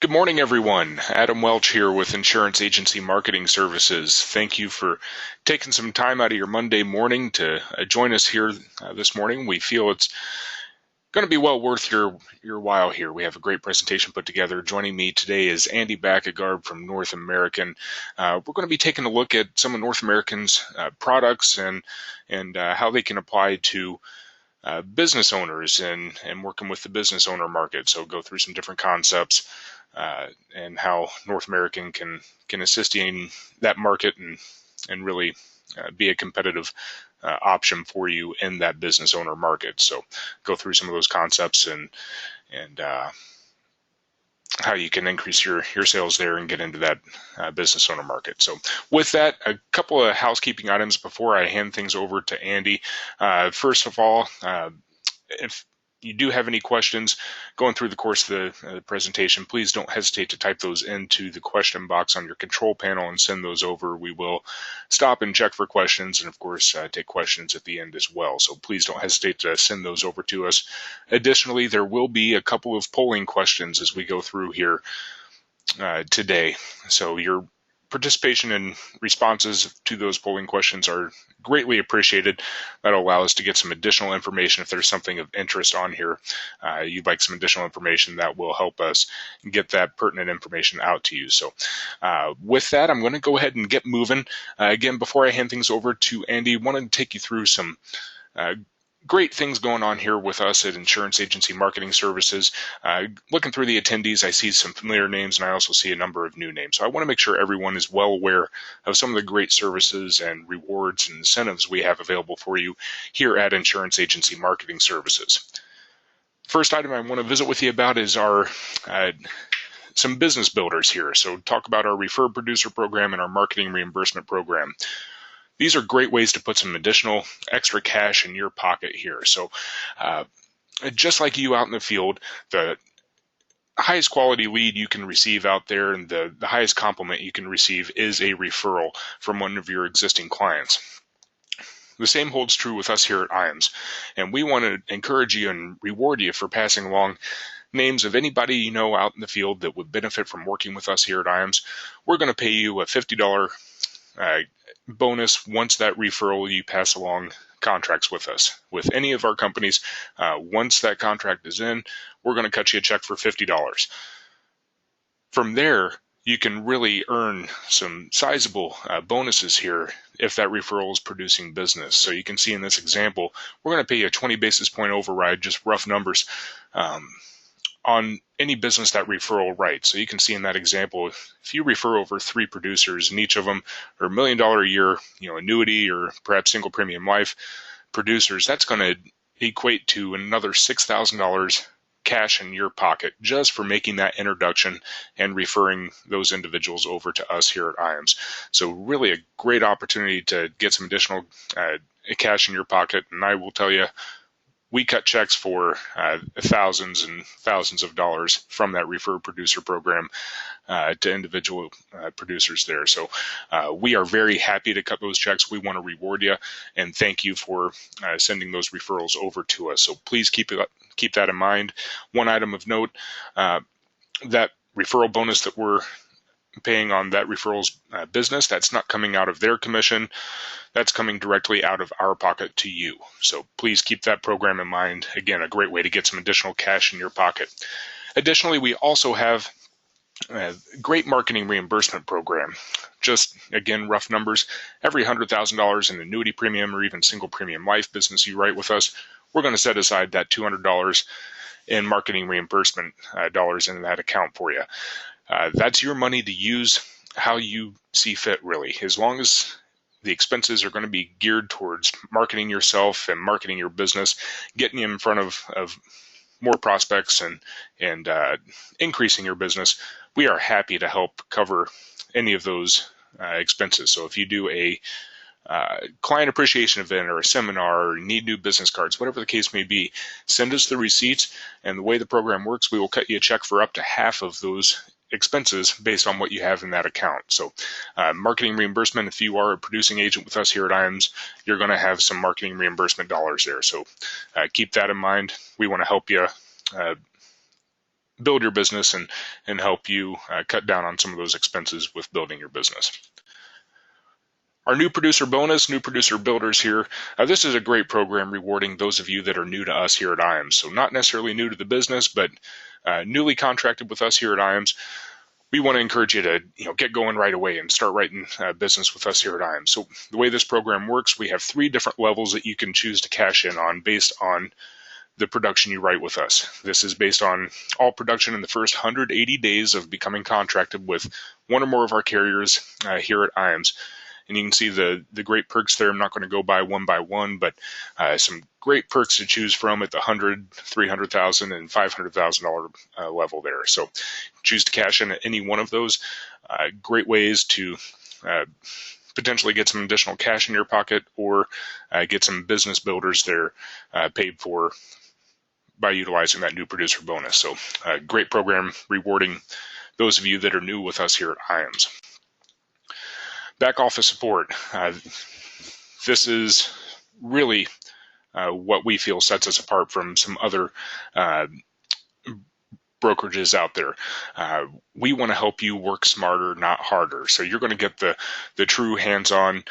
Good morning, everyone. Adam Welch here with Insurance Agency Marketing Services. Thank you for taking some time out of your Monday morning to join us here this morning. We feel it's going to be well worth your while here. We have a great presentation put together. Joining me today is Andy Backegaard from North American. We're going to be taking a look at some of North American's products and how they can apply to business owners and working with the business owner market. So go through some different concepts and how North American can assist you in that market and really be a competitive option for you in that business owner market. So go through some of those concepts and how you can increase your sales there and get into that business owner market. So with that, a couple of housekeeping items before I hand things over to Andy. First of all, if you do have any questions going through the course of the presentation, please don't hesitate to type those into the question box on your control panel and send those over. We will stop and check for questions and, of course, take questions at the end as well. So please don't hesitate to send those over to us. Additionally, there will be a couple of polling questions as we go through here today. So your participation and responses to those polling questions are greatly appreciated. That'll allow us to get some additional information if there's something of interest on here. You'd like some additional information that will help us get that pertinent information out to you. So with that, I'm going to go ahead and get moving. Again, before I hand things over to Andy, I wanted to take you through some great things going on here with us at Insurance Agency Marketing Services. Looking through the attendees, I see some familiar names and I also see a number of new names. So I want to make sure everyone is well aware of some of the great services and rewards and incentives we have available for you here at Insurance Agency Marketing Services. First item I want to visit with you about is our some business builders here. So talk about our Refer Producer program and our Marketing Reimbursement program. These are great ways to put some additional extra cash in your pocket here. So just like you out in the field, the highest quality lead you can receive out there and the highest compliment you can receive is a referral from one of your existing clients. The same holds true with us here at IAMS, and we want to encourage you and reward you for passing along names of anybody you know out in the field that would benefit from working with us here at IAMS. We're going to pay you a $50 bonus once that referral you pass along contracts with us. With any of our companies, once that contract is in, we're going to cut you a check for $50. From there, you can really earn some sizable bonuses here if that referral is producing business. So you can see in this example, we're going to pay you a 20 basis point override, just rough numbers, on any business that referral writes. So you can see in that example, if you refer over 3 producers and each of them are $1 million a year, annuity or perhaps single premium life producers, that's going to equate to another $6,000 cash in your pocket just for making that introduction and referring those individuals over to us here at IAMS. So really a great opportunity to get some additional cash in your pocket. And I will tell you, we cut checks for thousands and thousands of dollars from that Refer Producer program to individual producers there. So we are very happy to cut those checks. We want to reward you and thank you for sending those referrals over to us. So please keep that in mind. One item of note, that referral bonus that we're paying on that referral's business, that's not coming out of their commission. That's coming directly out of our pocket to you. So please keep that program in mind. Again, a great way to get some additional cash in your pocket. Additionally, we also have a great marketing reimbursement program. Just, again, rough numbers. Every $100,000 in annuity premium or even single premium life business you write with us, we're going to set aside that $200 in marketing reimbursement dollars in that account for you. That's your money to use how you see fit, really. As long as the expenses are going to be geared towards marketing yourself and marketing your business, getting you in front of more prospects and increasing your business, we are happy to help cover any of those expenses. So if you do a client appreciation event or a seminar or need new business cards, whatever the case may be, send us the receipts. And the way the program works, we will cut you a check for up to half of those expenses based on what you have in that account. So marketing reimbursement, if you are a producing agent with us here at IAMS, you're going to have some marketing reimbursement dollars there. So keep that in mind. We want to help you build your business and help you cut down on some of those expenses with building your business. Our new producer bonus, new producer builders here. This is a great program rewarding those of you that are new to us here at IAMS. So not necessarily new to the business, but newly contracted with us here at IAMS. We want to encourage you to get going right away and start writing business with us here at IAMS. So the way this program works, we have 3 different levels that you can choose to cash in on based on the production you write with us. This is based on all production in the first 180 days of becoming contracted with one or more of our carriers here at IAMS. And you can see the great perks there. I'm not going to go by one, but some great perks to choose from at the $100,000, $300,000, and $500,000 level there. So choose to cash in at any one of those. Great ways to potentially get some additional cash in your pocket, or get some business builders there paid for by utilizing that new producer bonus. So great program rewarding those of you that are new with us here at IAMS. Back office support. This is really what we feel sets us apart from some other brokerages out there. We want to help you work smarter, not harder. So you're going to get the true hands-on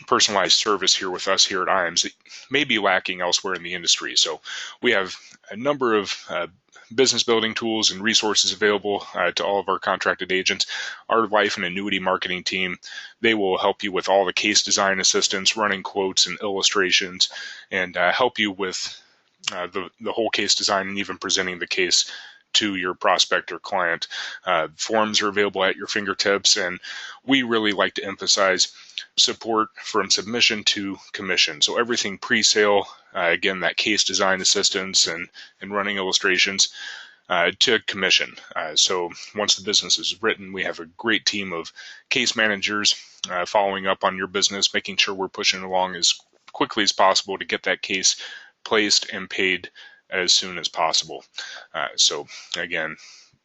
personalized service here with us here at IAMS that may be lacking elsewhere in the industry. So we have a number of business building tools and resources available to all of our contracted agents. Our life and annuity marketing team, they will help you with all the case design assistance, running quotes and illustrations, and help you with the whole case design and even presenting the case to your prospect or client. Forms are available at your fingertips, and we really like to emphasize support from submission to commission. So everything pre-sale, again, that case design assistance and running illustrations, to commission. So once the business is written, we have a great team of case managers following up on your business, making sure we're pushing along as quickly as possible to get that case placed and paid as soon as possible. So again,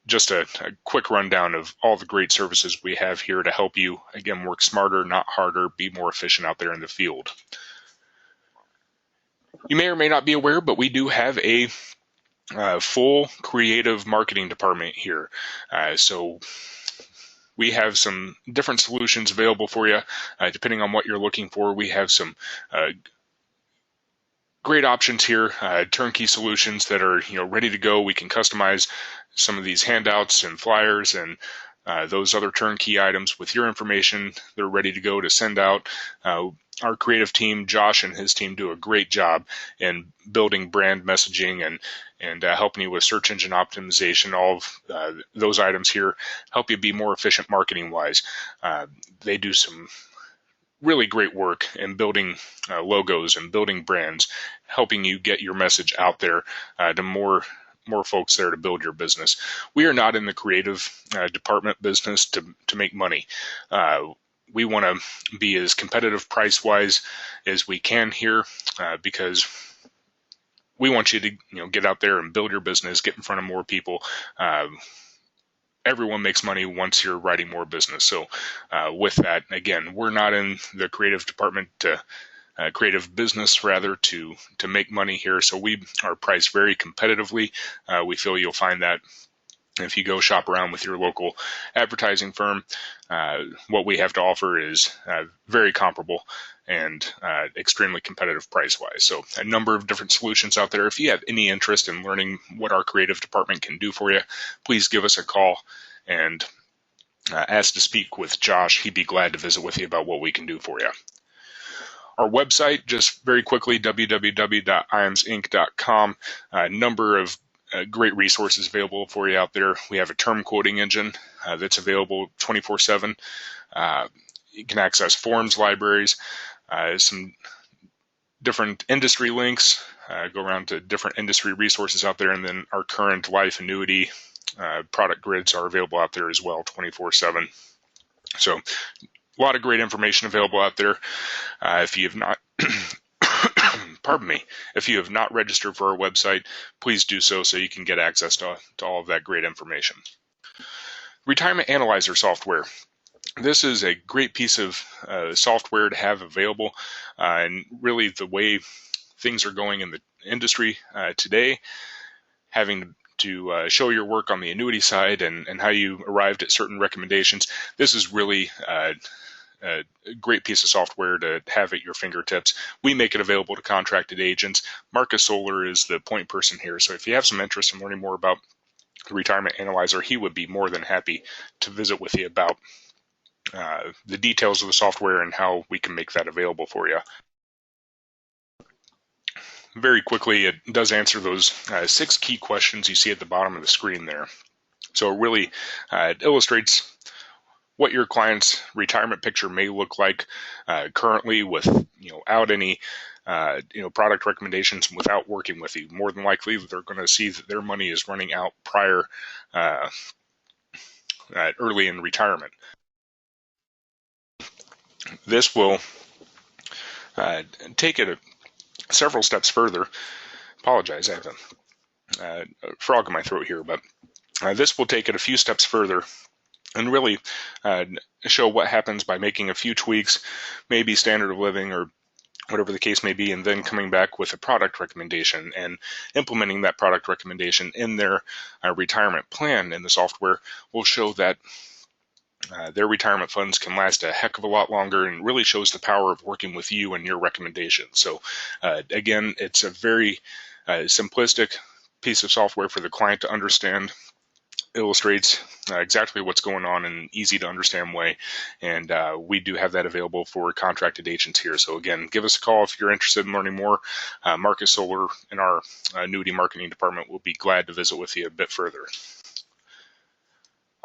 just a quick rundown of all the great services we have here to help you, again, work smarter, not harder, be more efficient out there in the field. You may or may not be aware, but we do have a full creative marketing department here. So we have some different solutions available for you, depending on what you're looking for. We have some great options here, turnkey solutions that are ready to go. We can customize some of these handouts and flyers and those other turnkey items with your information. They're ready to go to send out. Our creative team, Josh and his team, do a great job in building brand messaging and helping you with search engine optimization. All of those items here help you be more efficient marketing wise. They do some really great work in building logos and building brands, helping you get your message out there to more folks there to build your business. We are not in the creative department business to make money. We want to be as competitive price-wise as we can here, because we want you to get out there and build your business, get in front of more people. Everyone makes money once you're writing more business. So with that, again, we're not in the creative department creative business rather to make money here. So we are priced very competitively. We feel you'll find that if you go shop around with your local advertising firm, what we have to offer is very comparable and extremely competitive price-wise. So a number of different solutions out there. If you have any interest in learning what our creative department can do for you, please give us a call and ask to speak with Josh. He'd be glad to visit with you about what we can do for you. Our website, just very quickly, www.iamsinc.com. A number of great resources available for you out there. We have a term quoting engine that's available 24/7. You can access forms, libraries, some different industry links, go around to different industry resources out there, and then our current life annuity product grids are available out there as well 24/7. So a lot of great information available out there. If you have not if you have not registered for our website, please do so you can get access to all of that great information. Retirement Analyzer software. This is a great piece of software to have available, and really the way things are going in the industry today, having to show your work on the annuity side and how you arrived at certain recommendations, this is really a great piece of software to have at your fingertips. We make it available to contracted agents. Marcus Solar is the point person here. So if you have some interest in learning more about the Retirement Analyzer, he would be more than happy to visit with you about the details of the software and how we can make that available for you. Very quickly, it does answer those 6 key questions you see at the bottom of the screen there. So it really illustrates what your client's retirement picture may look like currently without any product recommendations, without working with you. More than likely, they're going to see that their money is running out prior early in retirement. This will take it several steps further. Apologize, I have a frog in my throat here, but this will take it a few steps further and really show what happens by making a few tweaks, maybe standard of living or whatever the case may be, and then coming back with a product recommendation and implementing that product recommendation in their retirement plan. And the software will show that their retirement funds can last a heck of a lot longer, and really shows the power of working with you and your recommendations. So again, it's a very simplistic piece of software for the client to understand. Illustrates exactly what's going on in an easy to understand way, and we do have that available for contracted agents here. So again, give us a call if you're interested in learning more. Marcus Solar in our annuity marketing department will be glad to visit with you a bit further.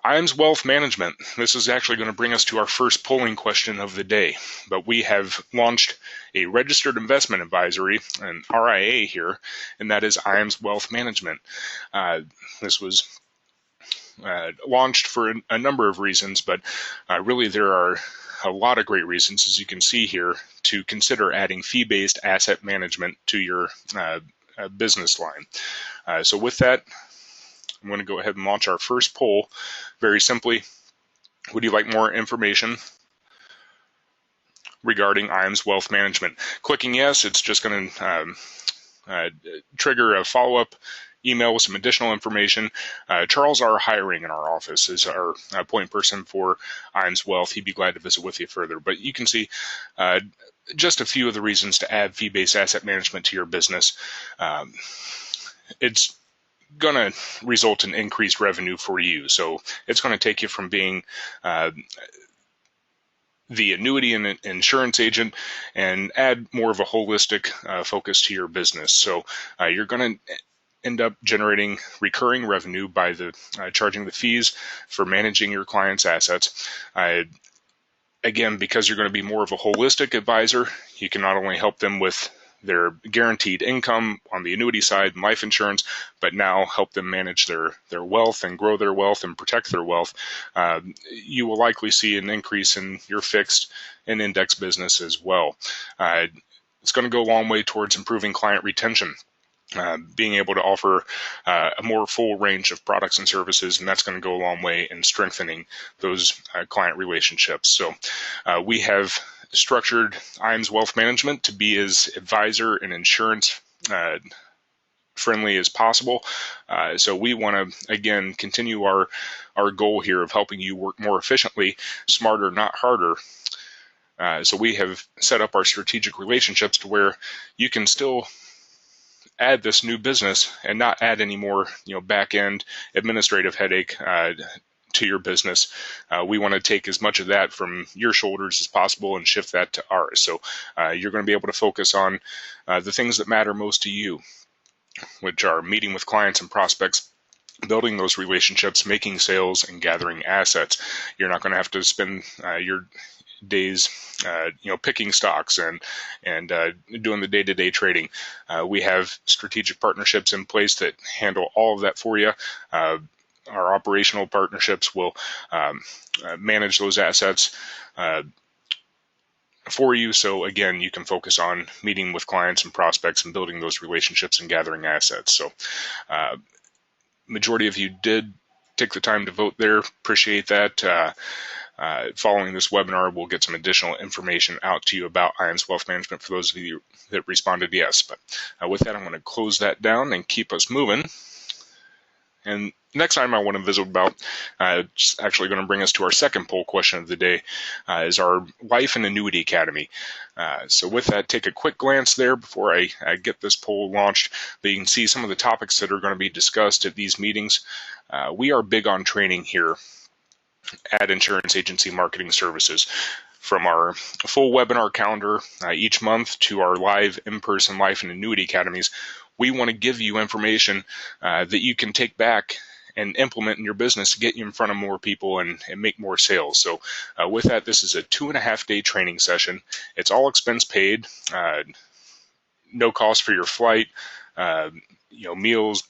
IAMS Wealth Management. This is actually going to bring us to our first polling question of the day, but we have launched a registered investment advisory, an RIA here, and that is IAMS Wealth Management. This was launched for a number of reasons, but really there are a lot of great reasons, as you can see here, to consider adding fee-based asset management to your business line. So with that, I'm going to go ahead and launch our first poll. Very simply, would you like more information regarding IAMS Wealth Management? Clicking yes, it's just going to trigger a follow-up email with some additional information. Charles R. Hiring in our office is our point person for IAMS Wealth. He'd be glad to visit with you further. But you can see just a few of the reasons to add fee-based asset management to your business. It's going to result in increased revenue for you. So it's going to take you from being the annuity and insurance agent and add more of a holistic focus to your business. So you're going to end up generating recurring revenue by the charging the fees for managing your clients' assets. Again, because you're going to be more of a holistic advisor, you can not only help them with their guaranteed income on the annuity side and life insurance, but now help them manage their wealth and grow their wealth and protect their wealth. You will likely see an increase in your fixed and index business as well. It's going to go a long way towards improving client retention. Being able to offer a more full range of products and services, and that's going to go a long way in strengthening those client relationships. So we have structured IAMS Wealth Management to be as advisor and insurance friendly as possible. So we want to, again, continue our goal here of helping you work more efficiently, smarter, not harder. So we have set up our strategic relationships to where you can still add this new business and not add any more, back-end administrative headache to your business. We want to take as much of that from your shoulders as possible and shift that to ours. So you're going to be able to focus on the things that matter most to you, which are meeting with clients and prospects, building those relationships, making sales, and gathering assets. You're not going to have to spend your days picking stocks and doing the day-to-day trading. We have strategic partnerships in place that handle all of that for you. Our operational partnerships will manage those assets for you. So again, you can focus on meeting with clients and prospects and building those relationships and gathering assets. So majority of you did take the time to vote there. Appreciate that. Following this webinar, we'll get some additional information out to you about IAMS Wealth Management for those of you that responded yes. But with that, I'm going to close that down and keep us moving. And next item I want to visit about, it's actually going to bring us to our second poll question of the day, is our Life and Annuity Academy. So with that, take a quick glance there before I get this poll launched, but you can see some of the topics that are going to be discussed at these meetings. We are big on training here at Insurance Agency Marketing Services. From our full webinar calendar each month to our live in-person Life and Annuity Academies, we want to give you information that you can take back and implement in your business to get you in front of more people and make more sales. So with that, this is a 2.5-day training session. It's all expense paid, no cost for your flight, meals,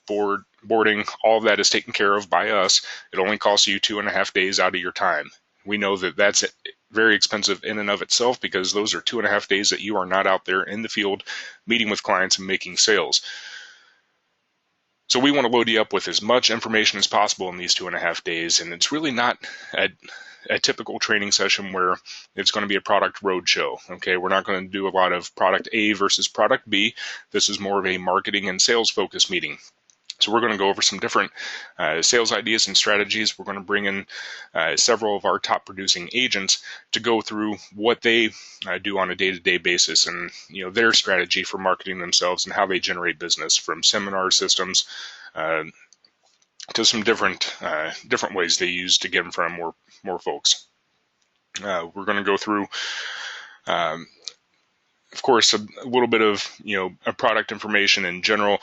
boarding, all of that is taken care of by us. It only costs you 2.5 days out of your time. We know that that's very expensive in and of itself, because those are 2.5 days that you are not out there in the field meeting with clients and making sales. So we want to load you up with as much information as possible in these 2.5 days, and it's really not a typical training session where it's going to be a product roadshow. Okay, we're not going to do a lot of product A versus product B. This is more of a marketing and sales focused meeting. So we're going to go over some different sales ideas and strategies. We're going to bring in several of our top producing agents to go through what they do on a day-to-day basis, and their strategy for marketing themselves and how they generate business, from seminar systems to some different ways they use to get in front of more folks. We're going to go through of course, a little bit of product information in general,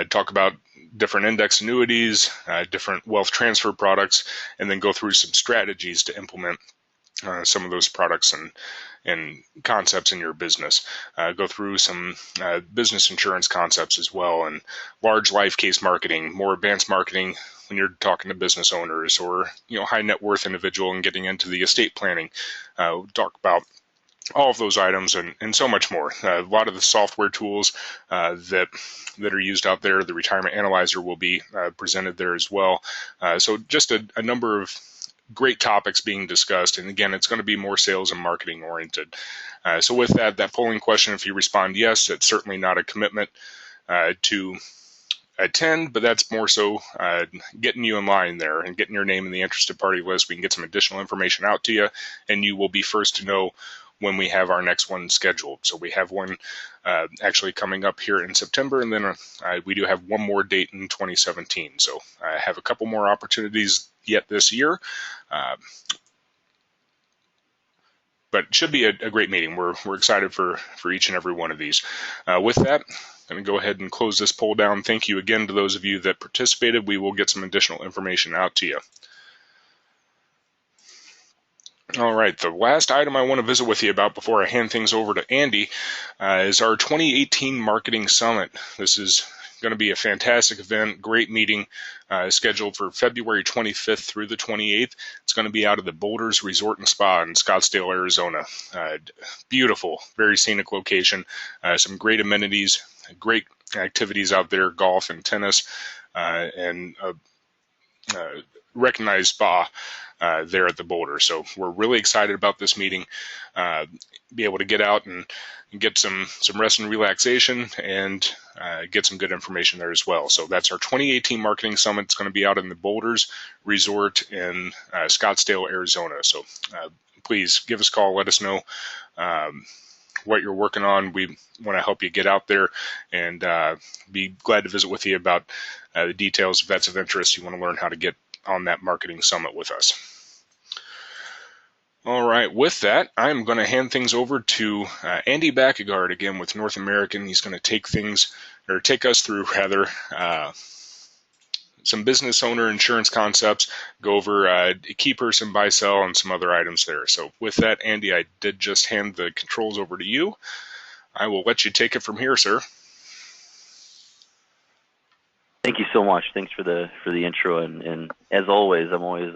talk about different index annuities, different wealth transfer products, and then go through some strategies to implement some of those products and concepts in your business. Go through some business insurance concepts as well, and large life case marketing, more advanced marketing when you're talking to business owners or high net worth individual and getting into the estate planning. We'll talk about all of those items and so much more. A lot of the software tools that are used out there, the Retirement Analyzer will be presented there as well. So just a number of great topics being discussed. And again, it's going to be more sales and marketing oriented. So with that polling question, if you respond yes, it's certainly not a commitment to attend, but that's more so getting you in line there and getting your name in the interested party list. We can get some additional information out to you, and you will be first to know when we have our next one scheduled. So we have one actually coming up here in September, and then we do have one more date in 2017. So I have a couple more opportunities yet this year, but it should be a great meeting. We're excited for each and every one of these. With that, I'm going to go ahead and close this poll down. Thank you again to those of you that participated. We will get some additional information out to you. All right, the last item I want to visit with you about before I hand things over to Andy is our 2018 Marketing Summit. This is going to be a fantastic event, great meeting scheduled for February 25th through the 28th. It's going to be out of the Boulders Resort and Spa in Scottsdale, Arizona. Beautiful, very scenic location, some great amenities, great activities out there, golf and tennis, and recognized spa there at the Boulder. So we're really excited about this meeting, be able to get out and get some rest and relaxation and get some good information there as well. So that's our 2018 Marketing Summit. It's going to be out in the Boulders Resort in Scottsdale, Arizona. So please give us a call, let us know what you're working on. We want to help you get out there and be glad to visit with you about the details. If that's of interest, you want to learn how to get on that marketing summit with us. All right, with that, I'm going to hand things over to Andy Backegard again with North American. He's going to take us through some business owner insurance concepts, go over a key person, buy, sell, and some other items there. So with that, Andy, I did just hand the controls over to you. I will let you take it from here, sir. Thank you so much. Thanks for the intro, and as always, I'm always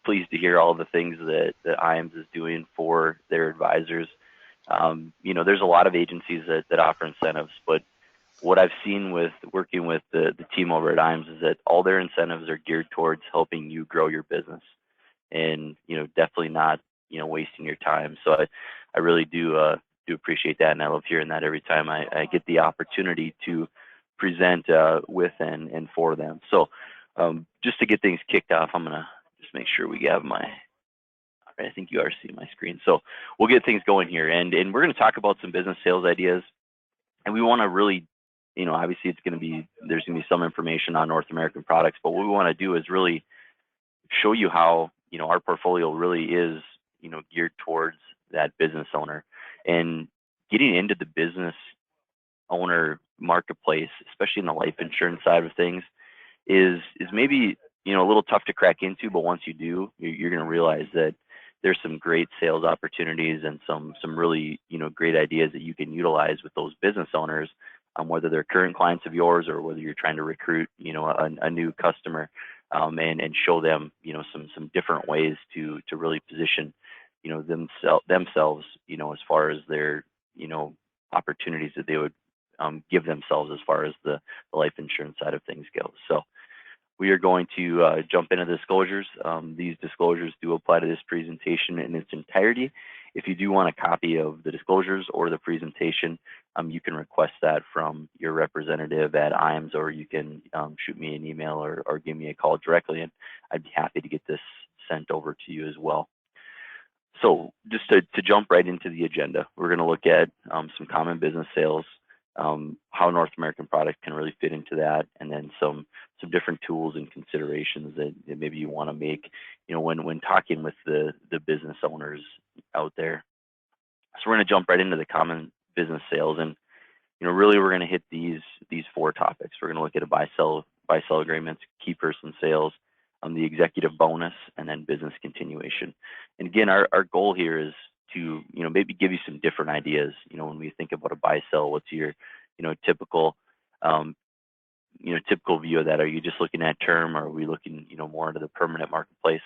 pleased to hear all the things that IAMS is doing for their advisors. There's a lot of agencies that offer incentives, but what I've seen with working with the team over at IAMS is that all their incentives are geared towards helping you grow your business, and definitely not wasting your time. So I really do appreciate that, and I love hearing that every time I get the opportunity to present with and for them. So Just to get things kicked off, I'm gonna just make sure we have my. I think you are seeing my screen, so we'll get things going here, and we're going to talk about some business sales ideas, and we want to really, obviously there's going to be some information on North American products, but what we want to do is really show you how our portfolio really is geared towards that business owner, and getting into the business owner marketplace, especially in the life insurance side of things, is maybe a little tough to crack into, but once you do, you're going to realize that there's some great sales opportunities and some really great ideas that you can utilize with those business owners, whether they're current clients of yours or whether you're trying to recruit a new customer, and show them some different ways to really position themselves as far as their opportunities that they would give themselves as far as the life insurance side of things go. So we are going to jump into disclosures. These disclosures do apply to this presentation in its entirety. If you do want a copy of the disclosures or the presentation, you can request that from your representative at IAMS, or you can shoot me an email or give me a call directly, and I'd be happy to get this sent over to you as well. So just to jump right into the agenda, we're going to look at some common business sales, how North American product can really fit into that, and then some different tools and considerations that maybe you want to make, when talking with the business owners out there. So we're going to jump right into the common business sales, and really we're going to hit these four topics. We're going to look at a buy-sell agreements, key person sales, the executive bonus, and then business continuation. And again, our goal here is to maybe give you some different ideas. When we think about a buy-sell, what's your typical typical view of that? Are you just looking at term, or are we looking more into the permanent marketplace,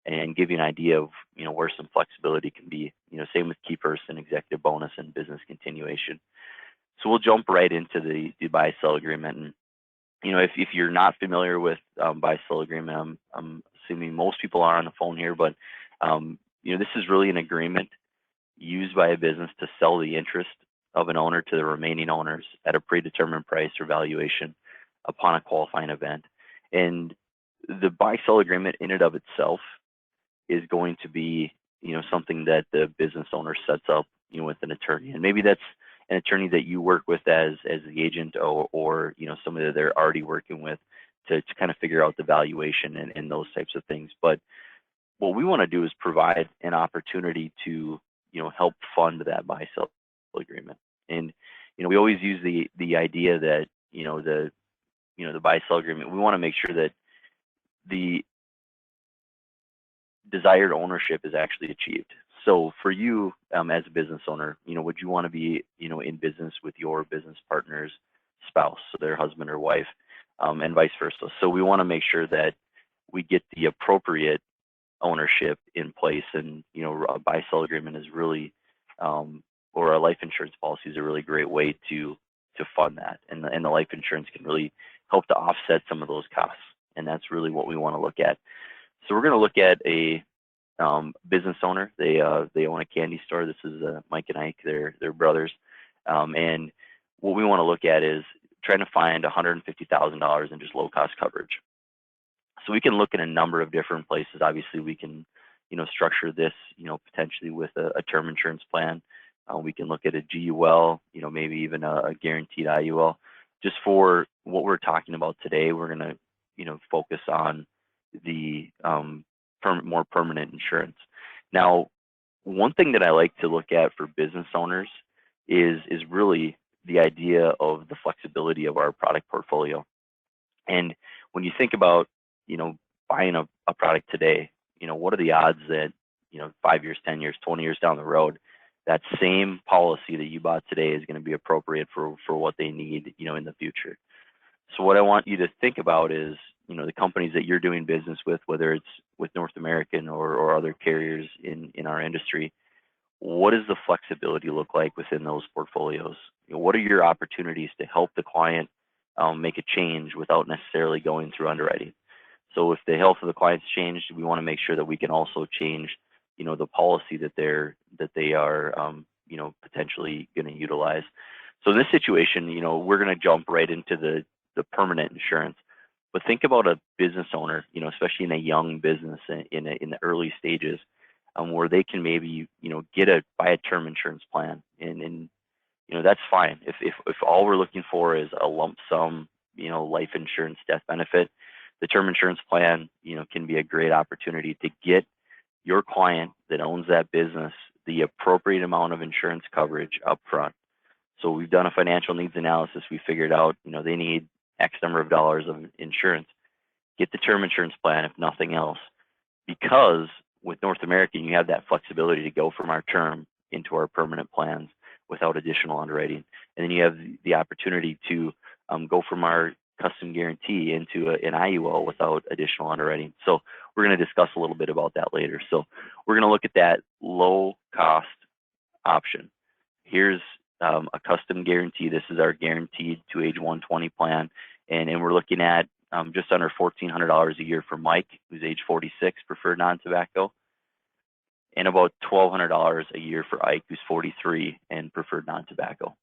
and give you an idea of where some flexibility can be. Same with key person, executive bonus, and business continuation. So we'll jump right into the buy-sell agreement. And if you're not familiar with buy-sell agreement, I'm assuming most people are on the phone here, but this is really an agreement used by a business to sell the interest of an owner to the remaining owners at a predetermined price or valuation upon a qualifying event. And the buy-sell agreement in and of itself is going to be something that the business owner sets up with an attorney, and maybe that's an attorney that you work with as the agent, or somebody that they're already working with to kind of figure out the valuation and those types of things. But what we want to do is provide an opportunity to help fund that buy-sell agreement. And we always use the idea that the buy-sell agreement, we want to make sure that the desired ownership is actually achieved. So for you, as a business owner, would you want to be in business with your business partner's spouse, so their husband or wife, and vice versa? So we want to make sure that we get the appropriate ownership in place, and a buy-sell agreement is really, or a life insurance policy is a really great way to fund that, and the life insurance can really help to offset some of those costs, and that's really what we want to look at. So we're going to look at a business owner. They own a candy store. This is Mike and Ike. They're brothers, and what we want to look at is trying to find $150,000 in just low-cost coverage. So we can look at a number of different places. Obviously, we can structure this potentially with a term insurance plan. We can look at a GUL, maybe even a guaranteed IUL. Just for what we're talking about today, we're going to focus on the more permanent insurance. Now, one thing that I like to look at for business owners is really the idea of the flexibility of our product portfolio. And when you think about buying a product today, what are the odds that 5 years, 10 years, 20 years down the road, that same policy that you bought today is going to be appropriate for what they need in the future? So what I want you to think about is the companies that you're doing business with, whether it's with North American or other carriers in our industry. What does the flexibility look like within those portfolios? What are your opportunities to help the client make a change without necessarily going through underwriting? So if the health of the client's changed, we want to make sure that we can also change the policy that they are potentially going to utilize. So in this situation, we're going to jump right into the permanent insurance. But think about a business owner, especially in a young business in the early stages, where they can maybe, buy a term insurance plan, and that's fine. If all we're looking for is a lump sum, life insurance death benefit, the term insurance plan, can be a great opportunity to get your client that owns that business the appropriate amount of insurance coverage up front. So we've done a financial needs analysis. We figured out, they need X number of dollars of insurance. Get the term insurance plan, if nothing else, because with North American, you have that flexibility to go from our term into our permanent plans without additional underwriting. And then you have the opportunity to go from our custom guarantee into an IUL without additional underwriting. So we're going to discuss a little bit about that later. So we're going to look at that low cost option. Here's a custom guarantee. This is our guaranteed to age 120 plan. And we're looking at just under $1,400 a year for Mike, who's age 46, preferred non-tobacco, and about $1,200 a year for Ike, who's 43 and preferred non-tobacco.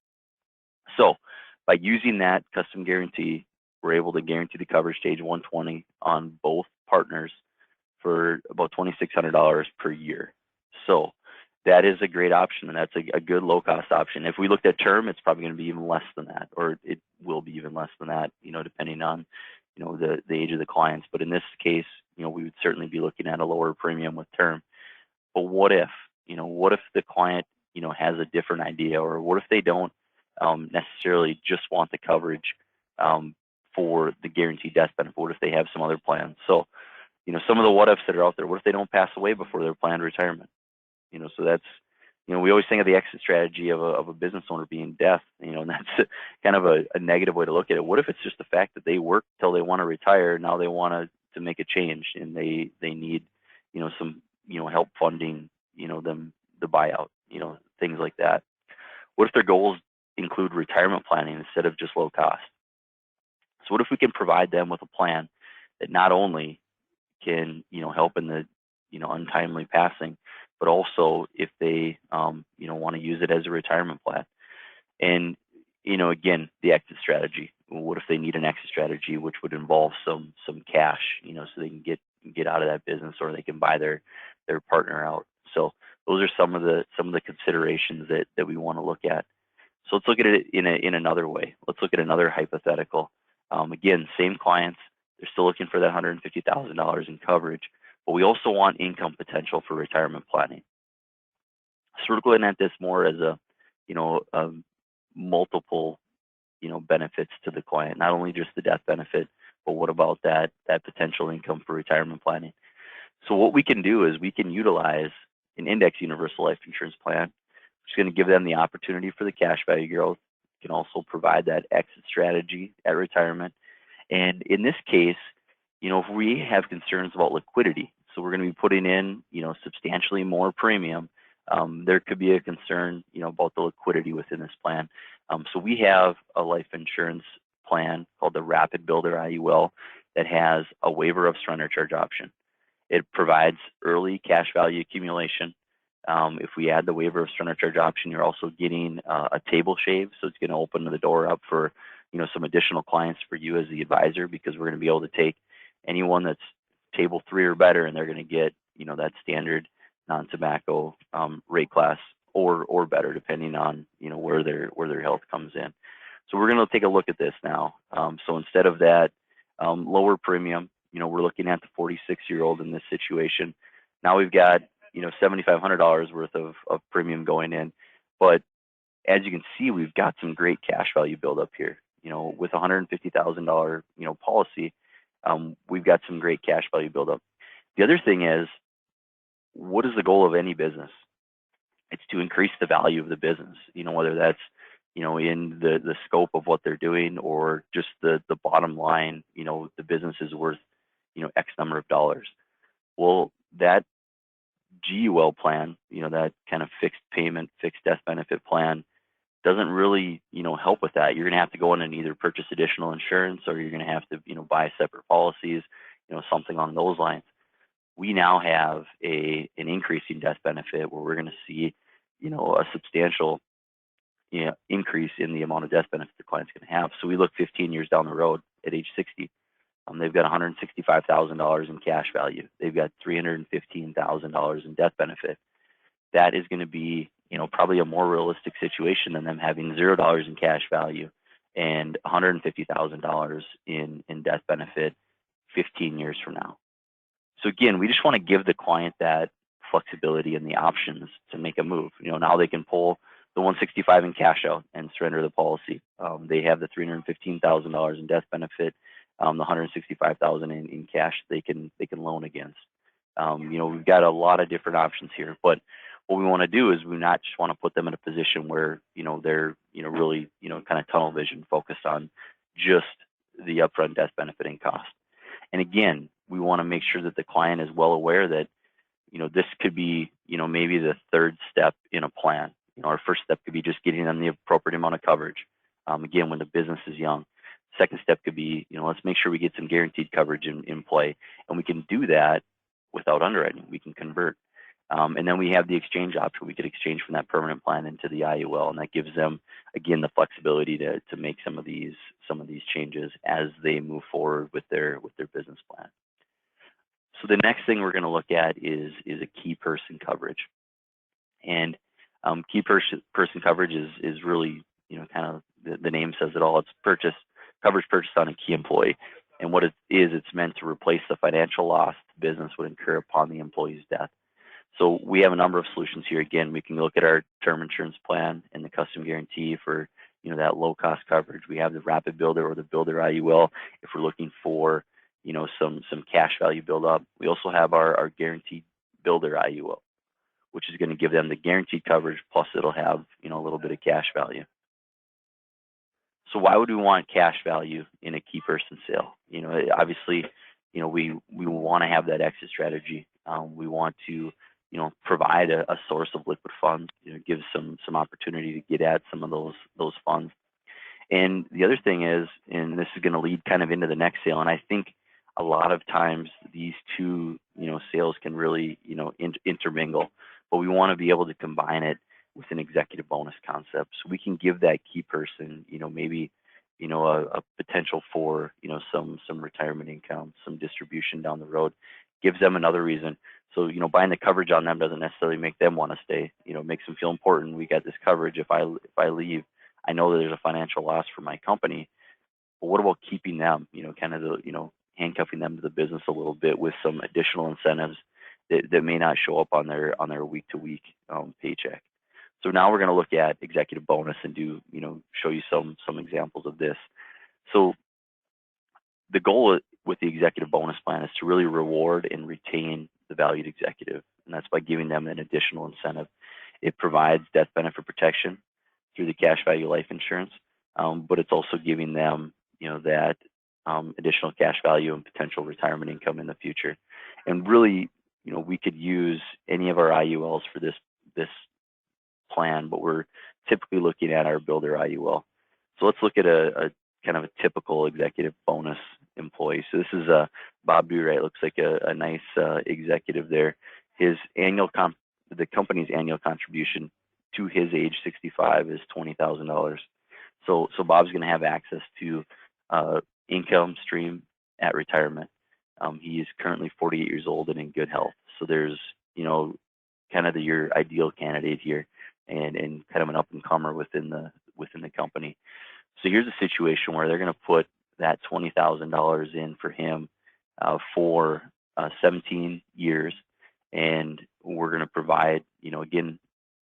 So by using that custom guarantee, we're able to guarantee the coverage to age 120 on both partners for about $2,600 per year. So that is a great option, and that's a good low-cost option. If we looked at term, it's probably going to be even less than that, or it will be even less than that, depending on, the age of the clients. But in this case, we would certainly be looking at a lower premium with term. But what if the client, has a different idea, or what if they don't necessarily just want the coverage for the guaranteed death benefit? What if they have some other plans? So, some of the what ifs that are out there, what if they don't pass away before their planned retirement? So that's, we always think of the exit strategy of a business owner being death, and that's kind of a negative way to look at it. What if it's just the fact that they work till they want to retire, now they want to make a change, and they need, some, help funding, them the buyout, things like that. What if their goals include retirement planning instead of just low cost? So what if we can provide them with a plan that not only can, help in the, untimely passing, but also if they, want to use it as a retirement plan. And, again, the exit strategy. What if they need an exit strategy, which would involve some cash, so they can get out of that business, or they can buy their partner out. So those are some of the considerations that we want to look at. So let's look at it in another way. Let's look at another hypothetical. Again, same clients. They're still looking for that $150,000 in coverage, but we also want income potential for retirement planning. So we're looking at this more as a multiple, benefits to the client, not only just the death benefit, but what about that potential income for retirement planning? So what we can do is we can utilize an index universal life insurance plan, which is going to give them the opportunity for the cash value growth. It can also provide that exit strategy at retirement. And in this case, if we have concerns about liquidity, so we're going to be putting in, substantially more premium, there could be a concern, about the liquidity within this plan. So we have a life insurance plan called the Rapid Builder IUL that has a waiver of surrender charge option. It provides early cash value accumulation. If we add the waiver of surrender charge option, you're also getting a table shave, so it's going to open the door up for some additional clients for you as the advisor, because we're going to be able to take anyone that's table 3 or better, and they're going to get that standard non-tobacco rate class or better, depending on where their health comes in. So we're going to take a look at this now. So instead of that lower premium, we're looking at the 46-year-old in this situation. Now we've got $7,500 worth of premium going in, but as you can see, we've got some great cash value buildup here. With a $150,000 policy, we've got some great cash value buildup. The other thing is, what is the goal of any business? It's to increase the value of the business. Whether that's in the scope of what they're doing, or just the bottom line. The business is worth X number of dollars. Well, that GUL plan, that kind of fixed payment, fixed death benefit plan, doesn't really, help with that. You're going to have to go in and either purchase additional insurance, or you're going to have to, buy separate policies, something along those lines. We now have an increasing death benefit where we're going to see, a substantial, increase in the amount of death benefit the client's going to have. So we look 15 years down the road at age 60, They've got $165,000 in cash value. They've got $315,000 in death benefit. That is going to be, probably a more realistic situation than them having $0 in cash value and $150,000 in death benefit 15 years from now. So again, we just want to give the client that flexibility and the options to make a move. Now they can pull the 165 in cash out and surrender the policy. They have the $315,000 in death benefit, the $165,000 in cash they can loan against. We've got a lot of different options here, but what we want to do is we not just want to put them in a position where they're really kind of tunnel vision focused on just the upfront death benefit and cost. And again, we want to make sure that the client is well aware that this could be maybe the third step in a plan. Our first step could be just getting them the appropriate amount of coverage. Again, when the business is young. Second step could be let's make sure we get some guaranteed coverage in play, and we can do that without underwriting. We can convert. And then we have the exchange option. We could exchange from that permanent plan into the IUL, and that gives them, again, the flexibility to make some of these changes as they move forward with their business plan. So the next thing we're going to look at is a key person coverage, and key person coverage is really kind of the name says it all. It's coverage purchased on a key employee, and what it is, it's meant to replace the financial loss the business would incur upon the employee's death. So we have a number of solutions here. Again, we can look at our term insurance plan and the custom guarantee for that low cost coverage. We have the rapid builder or the builder IUL if we're looking for some cash value build up. We also have our guaranteed builder IUL, which is going to give them the guaranteed coverage plus it'll have a little bit of cash value. So why would we want cash value in a key person sale? Obviously, we want to have that exit strategy. We want to provide a source of liquid funds, give some opportunity to get at some of those funds. And the other thing is, and this is going to lead kind of into the next sale, and I think a lot of times these two sales can really intermingle, but we want to be able to combine it with an executive bonus concept, so we can give that key person maybe a potential for some retirement income, some distribution down the road, gives them another reason. So buying the coverage on them doesn't necessarily make them want to stay. It makes them feel important. We got this coverage. If I leave, I know that there's a financial loss for my company. But what about keeping them? Kind of handcuffing them to the business a little bit with some additional incentives that may not show up on their week to week paycheck. So now we're going to look at executive bonus and show you some examples of this. So the goal with the executive bonus plan is to really reward and retain the valued executive, and that's by giving them an additional incentive. It provides death benefit protection through the cash value life insurance, but it's also giving them that additional cash value and potential retirement income in the future. And really, we could use any of our IULs for this plan, but we're typically looking at our builder IUL. So let's look at a kind of a typical executive bonus employee. So this is Bob Durey. Looks like a nice executive there. His the company's annual contribution to his age 65 is $20,000. So Bob's going to have access to income stream at retirement. He is currently 48 years old and in good health. So there's kind of your ideal candidate here, and kind of an up and comer within the company. So here's a situation where they're going to put that $20,000 in for him for 17 years, and we're going to provide, again,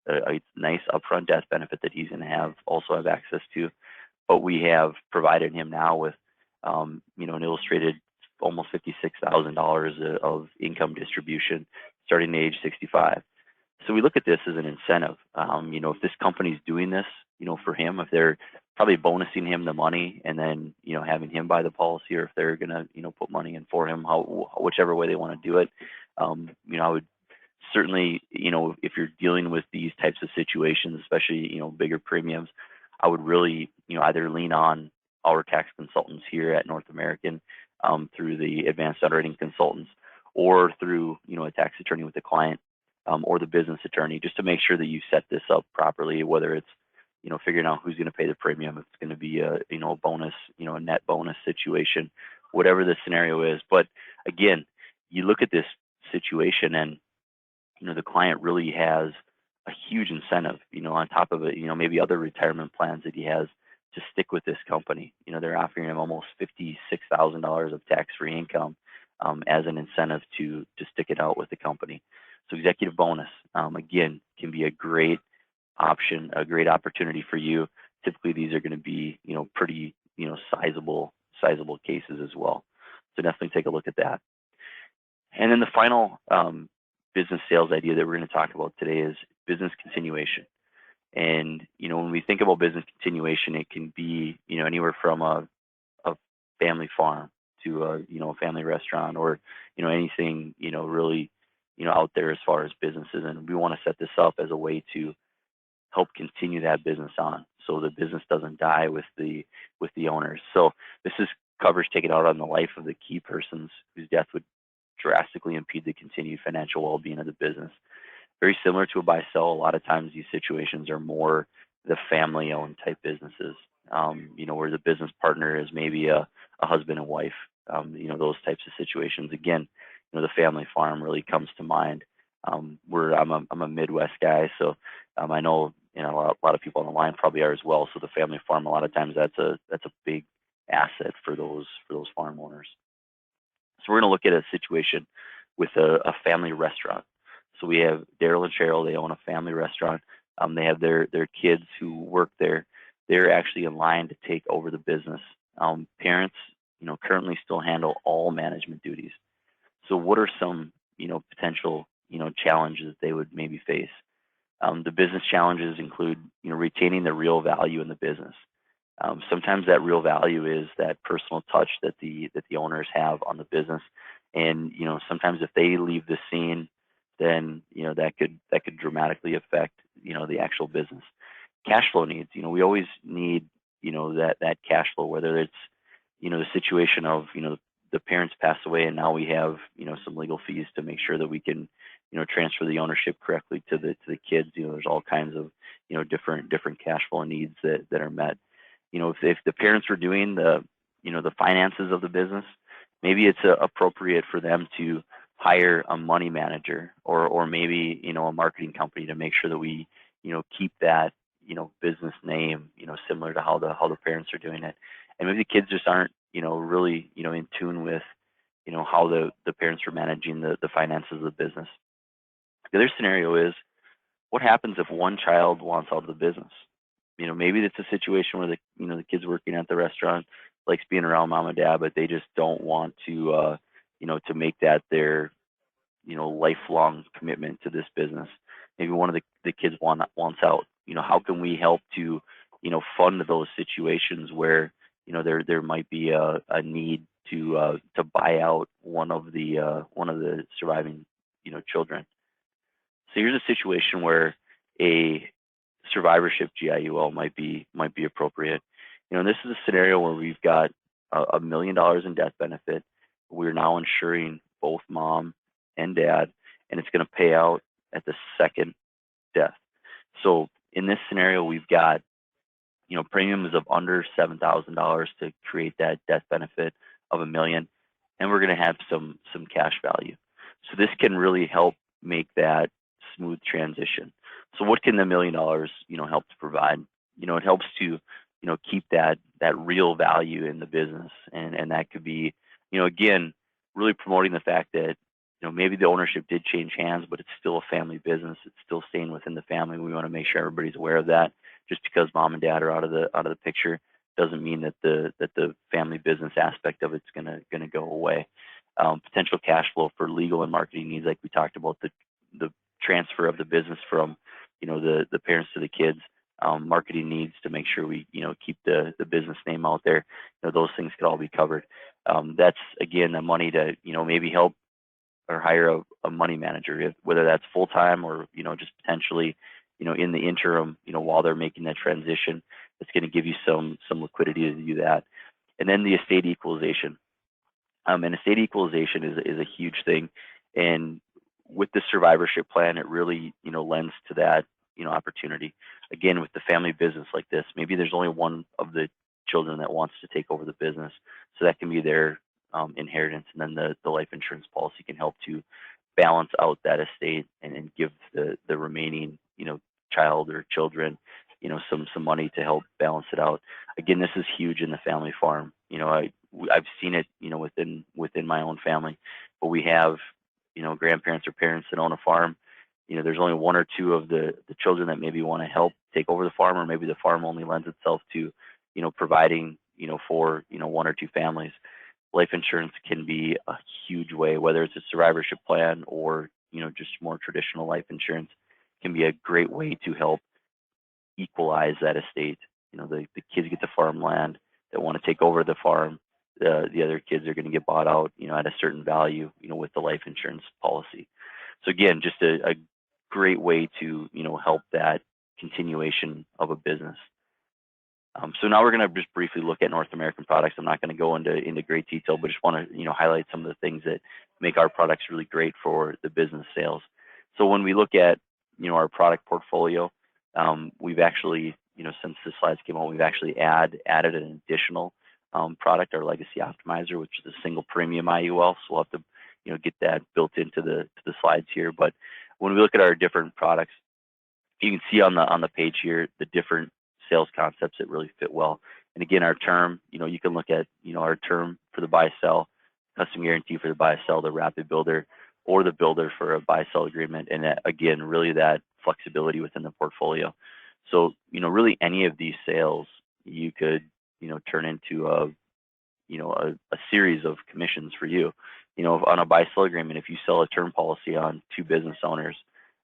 a nice upfront death benefit that he's going to also have access to. But we have provided him now with, an illustrated almost $56,000 of income distribution starting at age 65. So we look at this as an incentive. If this company's doing this, for him, if they're probably bonusing him the money and then, having him buy the policy, or if they're going to, put money in for him, whichever way they want to do it, I would certainly, if you're dealing with these types of situations, especially, bigger premiums, I would really, either lean on our tax consultants here at North American through the advanced underwriting consultants, or through, a tax attorney with the client, or the business attorney, just to make sure that you set this up properly, whether it's, figuring out who's going to pay the premium, if it's going to be a bonus, a net bonus situation, whatever the scenario is. But again, you look at this situation and, the client really has a huge incentive, on top of it, maybe other retirement plans that he has to stick with this company. They're offering him almost $56,000 of tax-free income as an incentive to stick it out with the company. So executive bonus, again, can be a great option, a great opportunity for you. Typically, these are going to be, pretty, sizable cases as well. So definitely take a look at that. And then the final business sales idea that we're going to talk about today is business continuation. And, when we think about business continuation, it can be, anywhere from a family farm to a family restaurant, or, anything, really, out there as far as businesses. And we want to set this up as a way to help continue that business on, so the business doesn't die with the owners. So this is coverage taken out on the life of the key persons whose death would drastically impede the continued financial well-being of the business. Very similar to a buy-sell. A lot of times these situations are more the family-owned type businesses, where the business partner is maybe a husband and wife, those types of situations. Again, the family farm really comes to mind. I'm a Midwest guy, so I know a lot of people on the line probably are as well. So the family farm, a lot of times that's a big asset for those farm owners. So we're going to look at a situation with a family restaurant. So we have Daryl and Cheryl. They own a family restaurant. They have their kids who work there. They're actually in line to take over the business. Parents, currently still handle all management duties. So what are some, potential, challenges that they would maybe face? The business challenges include, retaining the real value in the business. Sometimes that real value is that personal touch that the owners have on the business, and sometimes if they leave the scene, then that could dramatically affect the actual business. Cash flow needs. We always need that cash flow, whether it's the situation of the parents pass away and now we have some legal fees to make sure that we can transfer the ownership correctly to the kids. There's all kinds of different cash flow needs that are met. If the parents were doing the finances of the business, maybe it's appropriate for them to hire a money manager or maybe a marketing company to make sure that we keep that business name similar to how the parents are doing it. And maybe the kids just aren't really in tune with how the parents are managing the finances of the business. The other scenario is, what happens if one child wants out of the business? Maybe it's a situation where the kids working at the restaurant likes being around mom and dad, but they just don't want to to make that their lifelong commitment to this business. Maybe one of the kids wants out. How can we help to fund those situations where there might be a need to buy out one of the surviving children. So here's a situation where a survivorship GIUL might be appropriate. This is a scenario where we've got $1 million in death benefit. We're now insuring both mom and dad, and it's going to pay out at the second death. So in this scenario, we've got premiums of under $7,000 to create that death benefit of $1 million, and we're going to have some cash value. So this can really help make that smooth transition. So what can the $1 million help to provide? It helps to keep that real value in the business, and that could be again really promoting the fact that maybe the ownership did change hands, but it's still a family business. It's still staying within the family. We want to make sure everybody's aware of that. Just because mom and dad are out of the picture doesn't mean that the family business aspect of it's gonna go away. Potential cash flow for legal and marketing needs, like we talked about, the transfer of the business from the parents to the kids. Marketing needs to make sure we keep the business name out there. Those things could all be covered. That's again the money to maybe help or hire a money manager, whether that's full time or just potentially in the interim while they're making that transition. It's going to give you some liquidity to do that. And then the estate equalization. And estate equalization is a huge thing, and with the survivorship plan, it really lends to that opportunity. Again, with the family business like this, maybe there's only one of the children that wants to take over the business, so that can be their inheritance, and then the life insurance policy can help to balance out that estate and give the remaining, child or children, some money to help balance it out. Again, this is huge in the family farm. I've seen it, within my own family, but we have, grandparents or parents that own a farm. There's only one or two of the children that maybe want to help take over the farm, or maybe the farm only lends itself to, providing, for, one or two families. Life insurance can be a huge way, whether it's a survivorship plan or, just more traditional life insurance, can be a great way to help equalize that estate. The kids get the farmland that want to take over the farm. The other kids are going to get bought out, at a certain value, with the life insurance policy. So again, just a great way to, help that continuation of a business. So now we're going to just briefly look at North American products. I'm not going to go into great detail, but just want to, highlight some of the things that make our products really great for the business sales. So when we look at, our product portfolio, we've actually, since the slides came out, we've actually added an additional product, our Legacy Optimizer, which is a single premium IUL. So we'll have to, get that built into the slides here. But when we look at our different products, you can see on the page here the different sales concepts that really fit well. And again, our term, you can look at, our term for the buy-sell, custom guarantee for the buy-sell, the rapid builder, or the builder for a buy-sell agreement. And that, again, really that flexibility within the portfolio. So, really any of these sales you could, turn into a series of commissions for you. On a buy-sell agreement, if you sell a term policy on two business owners,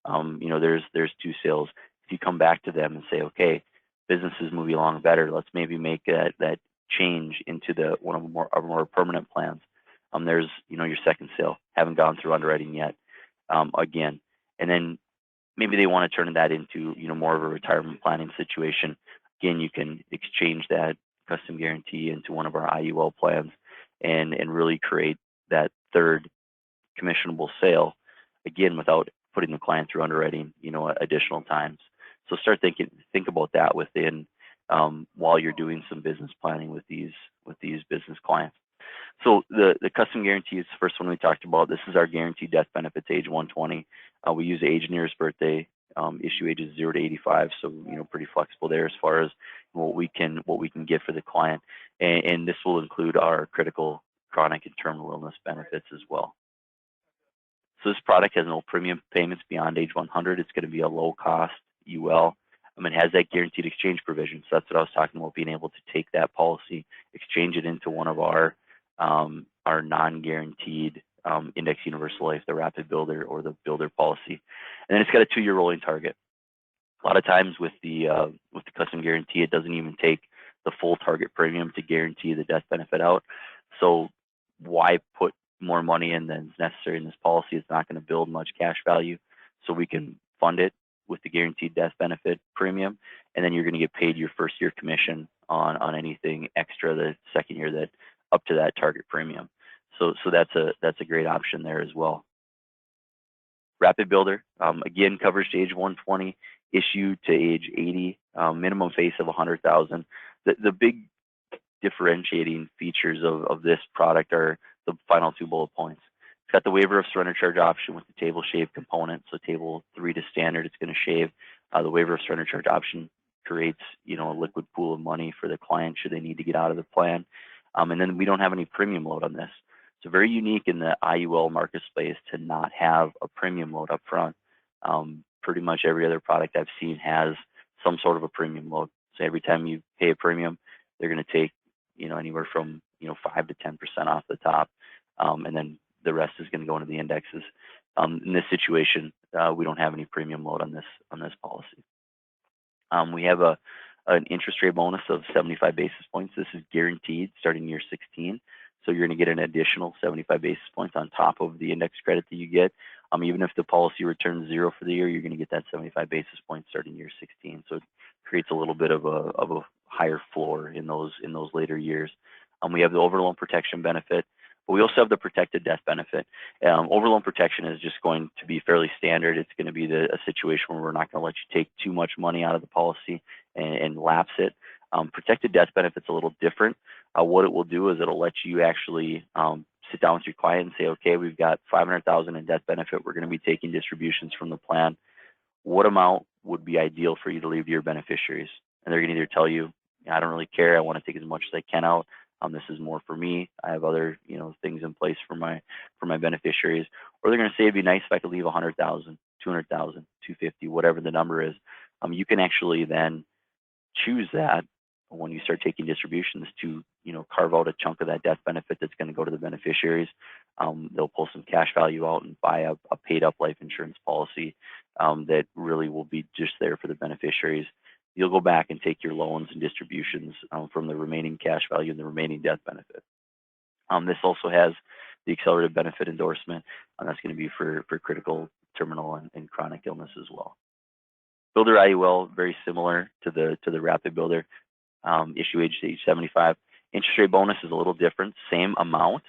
there's two sales. If you come back to them and say, okay, business is moving along better, let's maybe make that change into one of our more permanent plans. There's, your second sale, haven't gone through underwriting yet, again. And then maybe they want to turn that into, more of a retirement planning situation. Again, you can exchange that custom guarantee into one of our IUL plans and really create that third commissionable sale, again, without putting the client through underwriting, additional times. So think about that within, while you're doing some business planning with these business clients. So the custom guarantee is the first one we talked about. This is our guaranteed death benefits, age 120. We use age nearest birthday, issue ages 0 to 85. So, pretty flexible there as far as what we can get for the client. And this will include our critical, chronic, and terminal illness benefits as well. So this product has no premium payments beyond age 100. It's going to be a low cost UL. It has that guaranteed exchange provision. So that's what I was talking about, being able to take that policy, exchange it into one of our non-guaranteed index universal life, the rapid builder or the builder policy. And then it's got a 2-year rolling target. A lot of times with the custom guarantee, it doesn't even take the full target premium to guarantee the death benefit out. So why put more money in than is necessary in this policy? It's not going to build much cash value. So we can fund it with the guaranteed death benefit premium, and then you're going to get paid your first year commission on anything extra the second year that up to that target premium. So that's a great option there as well. Rapid Builder, again, coverage to age 120, issued to age 80, minimum face of 100,000. The big differentiating features of this product are the final 2 bullet points. It's got the waiver of surrender charge option with the table shave component. So table 3 to standard, it's going to shave. The waiver of surrender charge option creates, a liquid pool of money for the client should they need to get out of the plan. And then we don't have any premium load on this. So very unique in the IUL market space to not have a premium load up front. Pretty much every other product I've seen has some sort of a premium load. So every time you pay a premium, they're going to take, anywhere from, 5 to 10% off the top. And then the rest is going to go into the indexes. In this situation, we don't have any premium load on this policy. We have an interest rate bonus of 75 basis points. This is guaranteed starting year 16. So you're going to get an additional 75 basis points on top of the index credit that you get. Even if the policy returns 0 for the year, you're going to get that 75 basis points starting year 16. So it creates a little bit of a higher floor in those later years. We have the overloan protection benefit, but we also have the protected death benefit. Overloan protection is just going to be fairly standard. It's going to be a situation where we're not going to let you take too much money out of the policy and lapse it. Protected death benefit's a little different. What it will do is it'll let you actually sit down with your client and say, okay, we've got $500,000 in death benefit. We're going to be taking distributions from the plan. What amount would be ideal for you to leave to your beneficiaries? And they're going to either tell you, I don't really care. I want to take as much as I can out. This is more for me. I have other, things in place for my beneficiaries. Or they're going to say it'd be nice if I could leave 100,000, 200,000, 250, whatever the number is. You can actually then choose that when you start taking distributions to, carve out a chunk of that death benefit that's going to go to the beneficiaries. They'll pull some cash value out and buy a paid up life insurance policy that really will be just there for the beneficiaries. You'll go back and take your loans and distributions from the remaining cash value and the remaining death benefit. This also has the accelerated benefit endorsement, and that's going to be for critical, terminal, and chronic illness as well. Builder IUL, very similar to the Rapid Builder. Issue age to age 75. Interest rate bonus is a little different, same amount,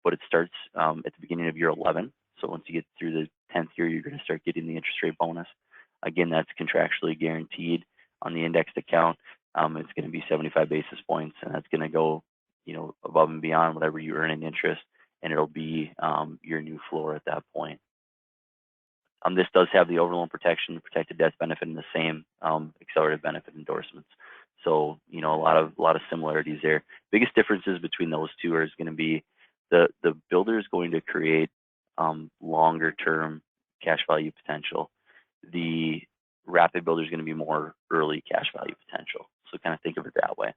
but it starts at the beginning of year 11. So once you get through the 10th year, you're going to start getting the interest rate bonus. Again, that's contractually guaranteed on the indexed account. It's going to be 75 basis points, and that's going to go, above and beyond whatever you earn in interest, and it'll be your new floor at that point. This does have the overloan protection, the protected death benefit, and the same accelerated benefit endorsements. So, a lot of similarities there. Biggest differences between those two is going to be the builder is going to create longer term cash value potential. The Rapid Builder is going to be more early cash value potential. So kind of think of it that way.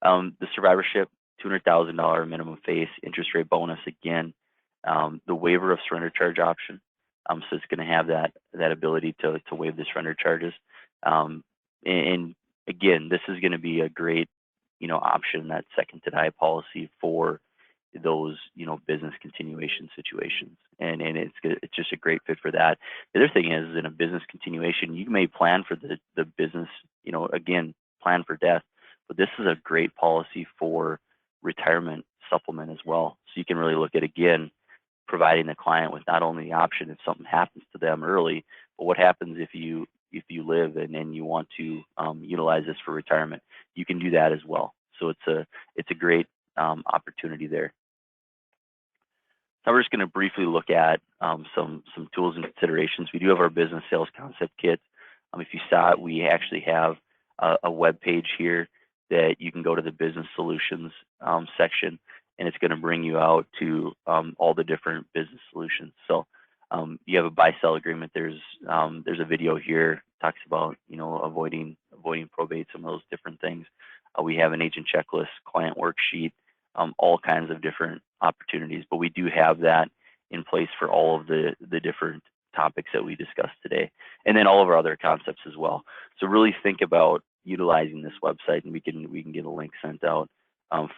The survivorship, $200,000 minimum face, interest rate bonus again. The waiver of surrender charge option. So it's going to have that ability to waive the surrender charges. And again, this is going to be a great, option, that second to die policy for those, business continuation situations. And it's just a great fit for that. The other thing is, in a business continuation, you may plan for the business, again, plan for death, but this is a great policy for retirement supplement as well. So you can really look at, again, providing the client with not only the option if something happens to them early, but what happens if you live and then you want to utilize this for retirement. You can do that as well. So it's a great opportunity there. Now we're just going to briefly look at some tools and considerations. We do have our business sales concept kit. If you saw it, we actually have a web page here that you can go to the business solutions section, and it's going to bring you out to all the different business solutions. So you have a buy-sell agreement. There's a video here talks about avoiding probate, some of those different things. We have an agent checklist, client worksheet, all kinds of different opportunities. But we do have that in place for all of the different topics that we discussed today, and then all of our other concepts as well. So really think about utilizing this website, and we can get a link sent out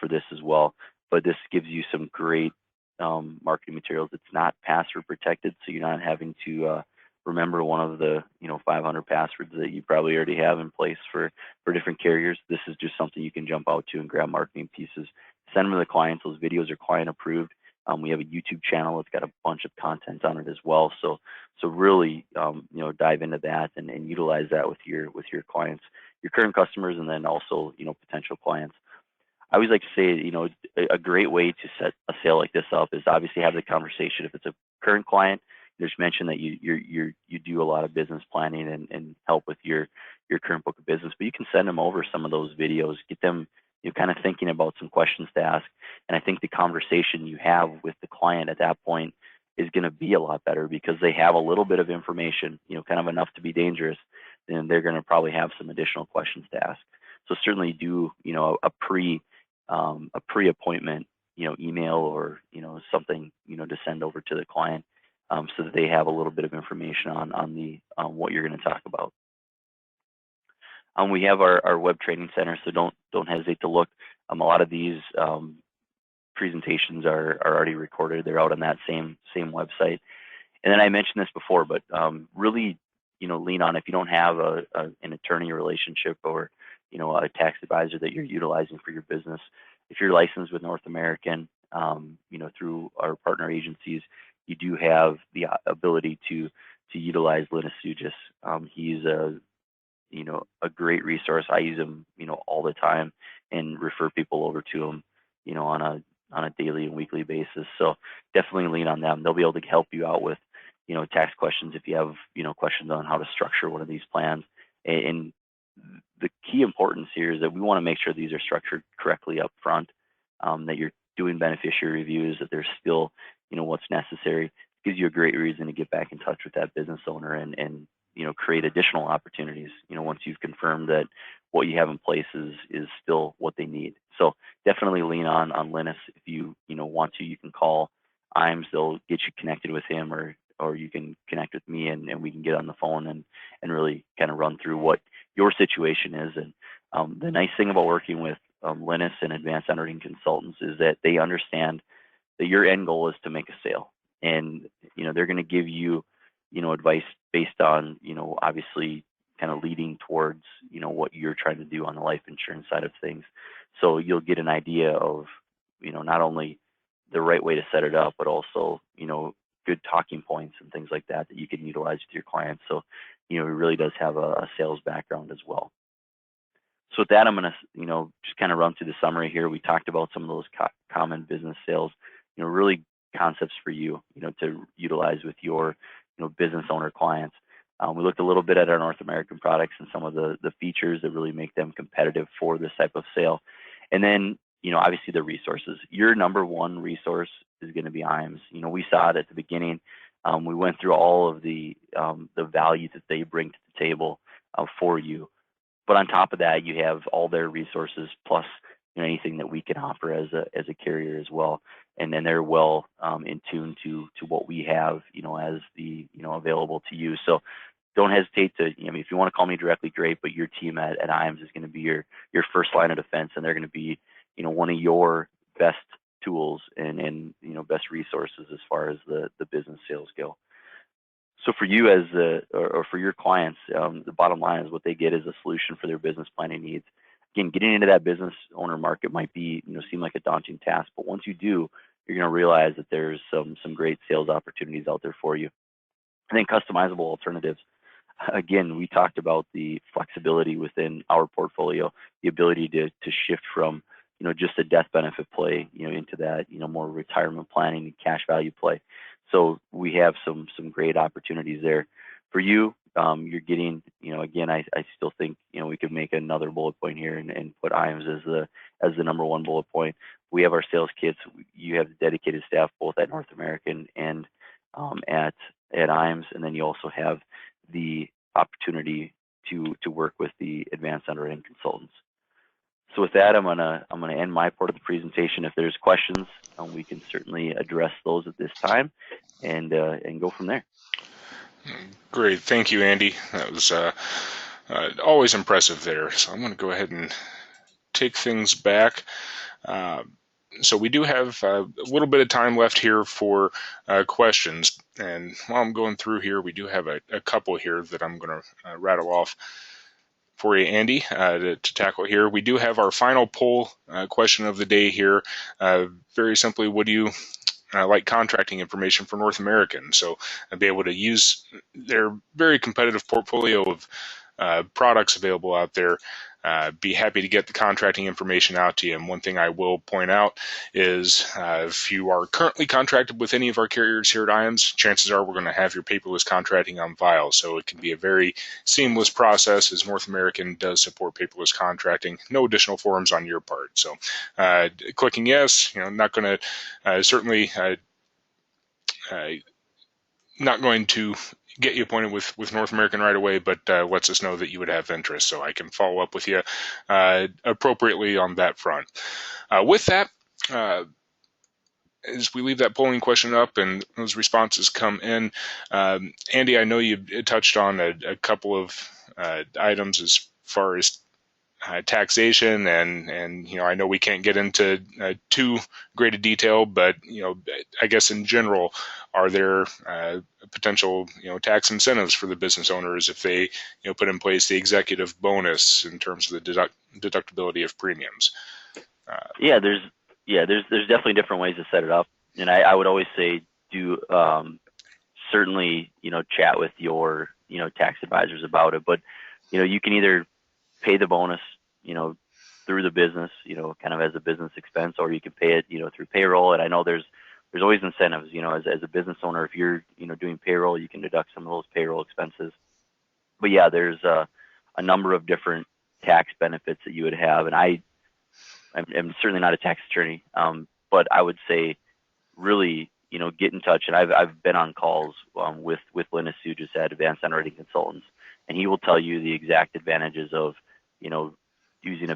for this as well. But this gives you some great marketing materials. It's not password protected, so you're not having to remember one of the 500 passwords that you probably already have in place for different carriers. This is just something you can jump out to and grab marketing pieces, send them to the clients. Those videos are client approved. We have a YouTube channel that's got a bunch of content on it as well. So really dive into that and utilize that with your clients, your current customers, and then also potential clients. I always like to say, a great way to set a sale like this up is obviously have the conversation. If it's a current client, just mention that you do a lot of business planning and help with your current book of business, but you can send them over some of those videos, get them kind of thinking about some questions to ask. And I think the conversation you have with the client at that point is going to be a lot better because they have a little bit of information, kind of enough to be dangerous, and they're going to probably have some additional questions to ask. So certainly do a pre-appointment email or something to send over to the client so that they have a little bit of information on what you're going to talk about. We have our web training center, so don't hesitate to look. A lot of these presentations are already recorded. They're out on that same website. And then I mentioned this before, but really lean on, if you don't have an attorney relationship or a tax advisor that you're utilizing for your business, if you're licensed with North American, through our partner agencies, you do have the ability to utilize Linus Sugis. He's a great resource. I use him all the time. and refer people over to them, on a daily and weekly basis. So definitely lean on them. They'll be able to help you out with, tax questions if you have, questions on how to structure one of these plans. And the key importance here is that we want to make sure these are structured correctly up front, that you're doing beneficiary reviews, that there's still, what's necessary. It gives you a great reason to get back in touch with that business owner and create additional opportunities, once you've confirmed that what you have in place is still what they need. So definitely lean on Linus. If you want to, you can call IAMS. They'll get you connected with him, or you can connect with me, and we can get on the phone and really kind of run through what your situation is. And the nice thing about working with Linus and Advanced Underwriting Consultants is that they understand that your end goal is to make a sale, and they're going to give you advice based on obviously kind of leading towards what you're trying to do on the life insurance side of things. So you'll get an idea of not only the right way to set it up, but also good talking points and things like that you can utilize with your clients. So it really does have a sales background as well. So with that, I'm going to just kind of run through the summary here. We talked about some of those common business sales, really concepts for you to utilize with your business owner clients. We looked a little bit at our North American products and some of the features that really make them competitive for this type of sale. And then, obviously the resources. Your number one resource is going to be IAMS. We saw it at the beginning. We went through all of the value that they bring to the table for you. But on top of that, you have all their resources plus anything that we can offer as a carrier as well. And then they're well in tune to what we have, as the available to you. So don't hesitate to, if you want to call me directly, great. But your team at IAMS is going to be your first line of defense, and they're going to be one of your best tools and best resources as far as the business sales go. So for you or for your clients, the bottom line is what they get is a solution for their business planning needs. Again, getting into that business owner market might be, seem like a daunting task, but once you do, you're going to realize that there's some great sales opportunities out there for you. And then customizable alternatives. Again, we talked about the flexibility within our portfolio, the ability to shift from, just a death benefit play, into that, more retirement planning and cash value play. So we have some great opportunities there for you. You're getting, again, I still think, we could make another bullet point here and put IAMS as the number one bullet point. We have our sales kits. You have dedicated staff both at North American and at IAMS, and then you also have the opportunity to work with the Advanced Underwriting Consultants. So with that, I'm gonna end my part of the presentation. If there's questions, we can certainly address those at this time, and go from there. Great, thank you, Andy. That was always impressive there. So I'm going to go ahead and take things back. So we do have a little bit of time left here for questions, and while I'm going through here, we do have a couple here that I'm going to rattle off for you, Andy, to tackle here. We do have our final poll question of the day here. Very simply, would you like contracting information for North American? So I'd be able to use their very competitive portfolio of products available out there. Be happy to get the contracting information out to you. And one thing I will point out is if you are currently contracted with any of our carriers here at IAMS, chances are we're going to have your paperless contracting on file. So it can be a very seamless process, as North American does support paperless contracting. No additional forms on your part. So clicking yes, not going to certainly not going to get you appointed with North American right away, but lets us know that you would have interest, so I can follow up with you appropriately on that front. With that, as we leave that polling question up and those responses come in, Andy, I know you touched on a couple of items as far as taxation, and I know we can't get into too great a detail, but I guess in general, are there potential tax incentives for the business owners if they put in place the executive bonus in terms of the deductibility of premiums? There's definitely different ways to set it up, and I would always say do certainly chat with your tax advisors about it, but you can either pay the bonus through the business, kind of as a business expense, or you can pay it, through payroll. And I know there's always incentives, as a business owner. If you're, doing payroll, you can deduct some of those payroll expenses. But yeah, there's a number of different tax benefits that you would have. And I'm certainly not a tax attorney, but I would say really, get in touch. And I've been on calls with Linus, who just had Advanced Underwriting Consultants, and he will tell you the exact advantages of, using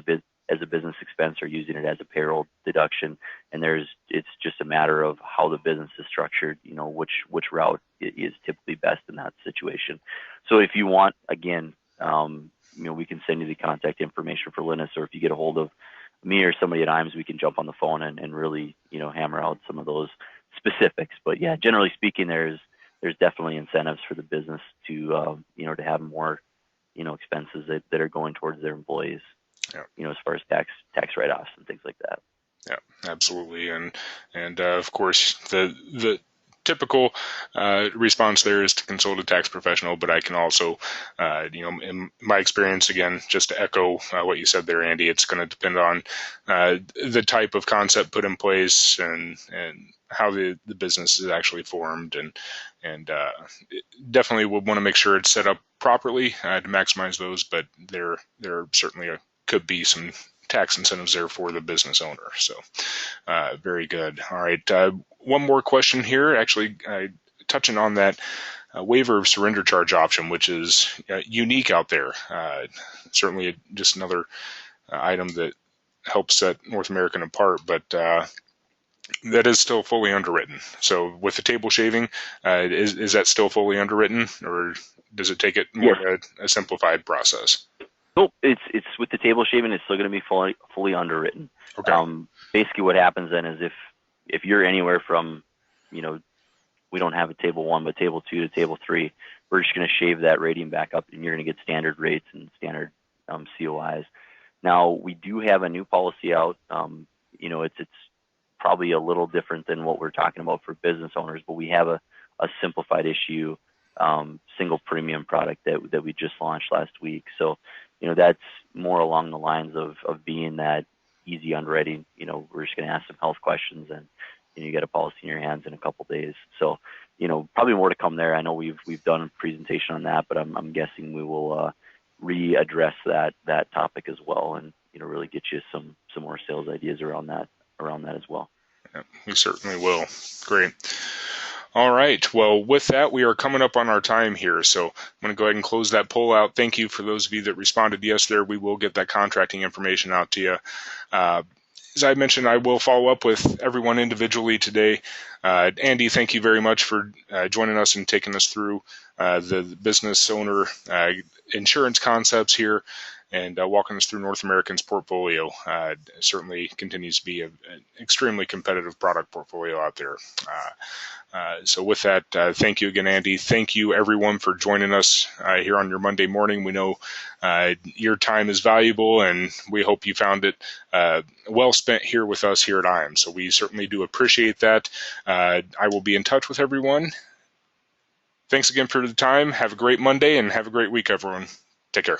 as a business expense or using it as a payroll deduction. And it's just a matter of how the business is structured, which route is typically best in that situation. So if you want, again, we can send you the contact information for Linus, or if you get a hold of me or somebody at IAMS, we can jump on the phone and really, hammer out some of those specifics. But yeah, generally speaking, there's definitely incentives for the business to, to have more, expenses that are going towards their employees, as far as tax write-offs and things like that. Yeah, absolutely. And of course, the typical response there is to consult a tax professional, but I can also, in my experience, again, just to echo what you said there, Andy, it's going to depend on the type of concept put in place and how the business is actually formed, and definitely would want to make sure it's set up properly to maximize those, but there certainly could be some tax incentives there for the business owner. So very good. All right. One more question here, actually touching on that waiver of surrender charge option, which is unique out there. Certainly just another item that helps set North American apart, but that is still fully underwritten. So with the table shaving, is that still fully underwritten, or does it take it more to a simplified process? Nope, it's with the table shaving, it's still going to be fully underwritten. Okay. Basically, what happens then is if you're anywhere from, we don't have a table 1, but table 2 to table 3, we're just going to shave that rating back up, and you're going to get standard rates and standard COIs. Now, we do have a new policy out. It's probably a little different than what we're talking about for business owners, but we have a simplified issue single premium product that we just launched last week. So, that's more along the lines of being that easy underwriting. We're just going to ask some health questions, and you get a policy in your hands in a couple days. So, probably more to come there. I know we've done a presentation on that, but I'm guessing we will readdress that topic as well, and really get you some more sales ideas around that as well. Yeah, we certainly will. Great. All right. Well, with that, we are coming up on our time here. So I'm going to go ahead and close that poll out. Thank you for those of you that responded yes there. We will get that contracting information out to you. As I mentioned, I will follow up with everyone individually today. Andy, thank you very much for joining us and taking us through the business owner insurance concepts here, and walking us through North American's portfolio. Certainly continues to be an extremely competitive product portfolio out there. So with that, thank you again, Andy. Thank you, everyone, for joining us here on your Monday morning. We know your time is valuable, and we hope you found it well spent here with us here at IAMS. So we certainly do appreciate that. I will be in touch with everyone. Thanks again for the time. Have a great Monday, and have a great week, everyone. Take care.